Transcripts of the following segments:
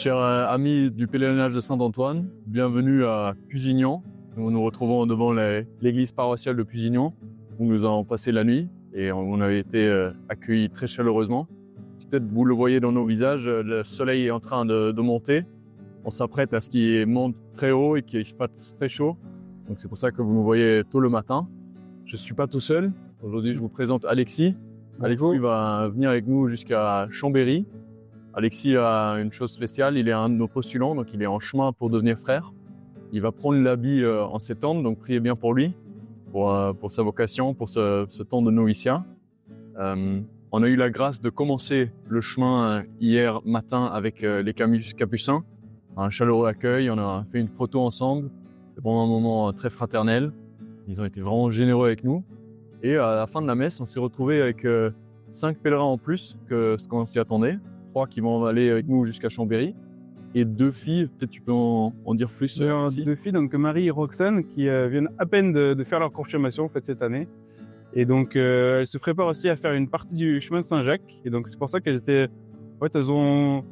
Chers amis du pèlerinage de Saint-Antoine, bienvenue à Pusignan. Nous nous retrouvons devant l'église paroissiale de Pusignan où nous avons passé la nuit et on avait été accueillis très chaleureusement. Si peut-être vous le voyez dans nos visages, le soleil est en train de monter. On s'apprête à ce qu'il monte très haut et qu'il fasse très chaud. Donc c'est pour ça que vous nous voyez tôt le matin. Je ne suis pas tout seul. Aujourd'hui, je vous présente Alexis. Bonjour. Alexis va venir avec nous jusqu'à Chambéry. Alexis a une chose spéciale, il est un de nos postulants, donc il est en chemin pour devenir frère. Il va prendre l'habit en septembre, donc priez bien pour lui, pour sa vocation, pour ce temps de noviciat. On a eu la grâce de commencer le chemin hier matin avec les Capucins. Un chaleureux accueil, on a fait une photo ensemble, pendant un moment très fraternel. Ils ont été vraiment généreux avec nous. Et à la fin de la messe, on s'est retrouvé avec 5 pèlerins en plus que ce qu'on s'y attendait. 3 qui vont aller avec nous jusqu'à Chambéry. Et 2 filles, peut-être tu peux en dire plus. 2 filles, donc Marie et Roxane, qui viennent à peine de faire leur confirmation en fait, cette année. Et donc elles se préparent aussi à faire une partie du chemin de Saint-Jacques. Et donc c'est pour ça qu'elles étaient, en fait, elles ont,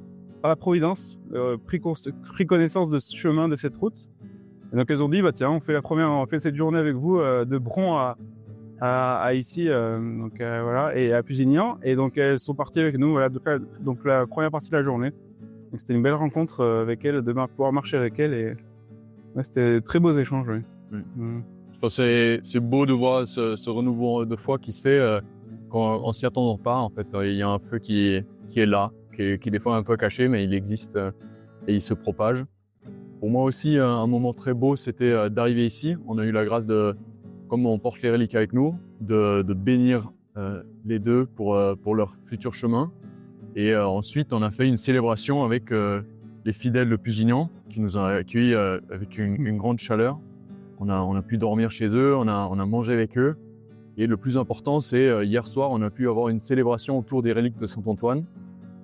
par la Providence, pris connaissance de ce chemin, de cette route. Et donc elles ont dit, bah tiens, on fait cette journée avec vous de Bron à ici, voilà, et à Pusignan. Et donc elles sont parties avec nous, voilà, donc la première partie de la journée. Donc c'était une belle rencontre avec elles, de pouvoir marcher avec elles, et ouais, c'était de très beaux échanges. Oui. Mm. Je pense que c'est beau de voir ce renouveau de foi qui se fait quand on s'y attend pas. En fait, il y a un feu qui est là, qui est des fois un peu caché, mais il existe et il se propage. Pour moi aussi, un moment très beau, c'était d'arriver ici. On a eu la grâce comme on porte les reliques avec nous, de bénir les deux pour leur futur chemin. Et ensuite, on a fait une célébration avec les fidèles de Pusignan qui nous ont accueillis avec une grande chaleur. On a pu dormir chez eux, on a mangé avec eux. Et le plus important, c'est hier soir, on a pu avoir une célébration autour des reliques de Saint-Antoine.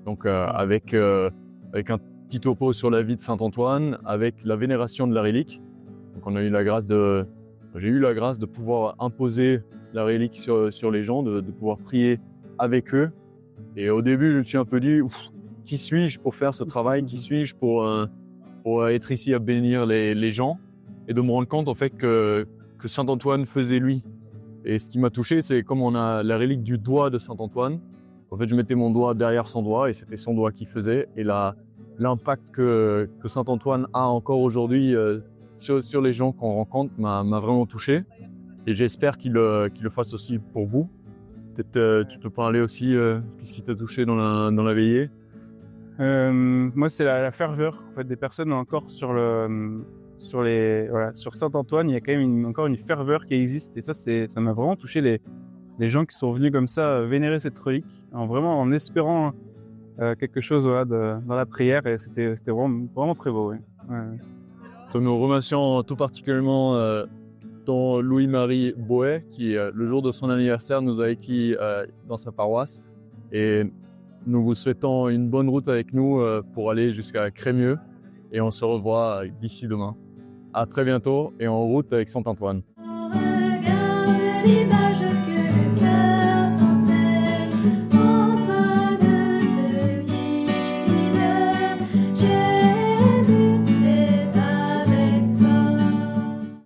Donc avec un petit topo sur la vie de Saint-Antoine, avec la vénération de la relique. Donc j'ai eu la grâce de pouvoir imposer la relique sur les gens, de pouvoir prier avec eux. Et au début, je me suis un peu dit, qui suis-je pour faire ce travail? Qui suis-je pour être ici à bénir les gens? Et de me rendre compte en fait que Saint-Antoine faisait lui. Et ce qui m'a touché, c'est comme on a la relique du doigt de Saint-Antoine. En fait, je mettais mon doigt derrière son doigt et c'était son doigt qui faisait. Et l'impact que Saint-Antoine a encore aujourd'hui sur les gens qu'on rencontre m'a vraiment touché. Et j'espère qu'il le fasse aussi pour vous. Peut-être tu peux parler aussi qu'est-ce qui t'a touché dans la veillée? Moi, c'est la ferveur en fait, des personnes encore sur Saint-Antoine. Il y a quand même encore une ferveur qui existe, et ça m'a vraiment touché, les gens qui sont venus comme ça vénérer cette relique, vraiment en espérant quelque chose, voilà, dans la prière, et c'était vraiment, vraiment très beau. Ouais. Ouais. Nous remercions tout particulièrement ton Louis-Marie Boet qui, le jour de son anniversaire, nous a acquis dans sa paroisse. Et nous vous souhaitons une bonne route avec nous pour aller jusqu'à Crémieux. Et on se revoit d'ici demain. À très bientôt et en route avec Saint-Antoine.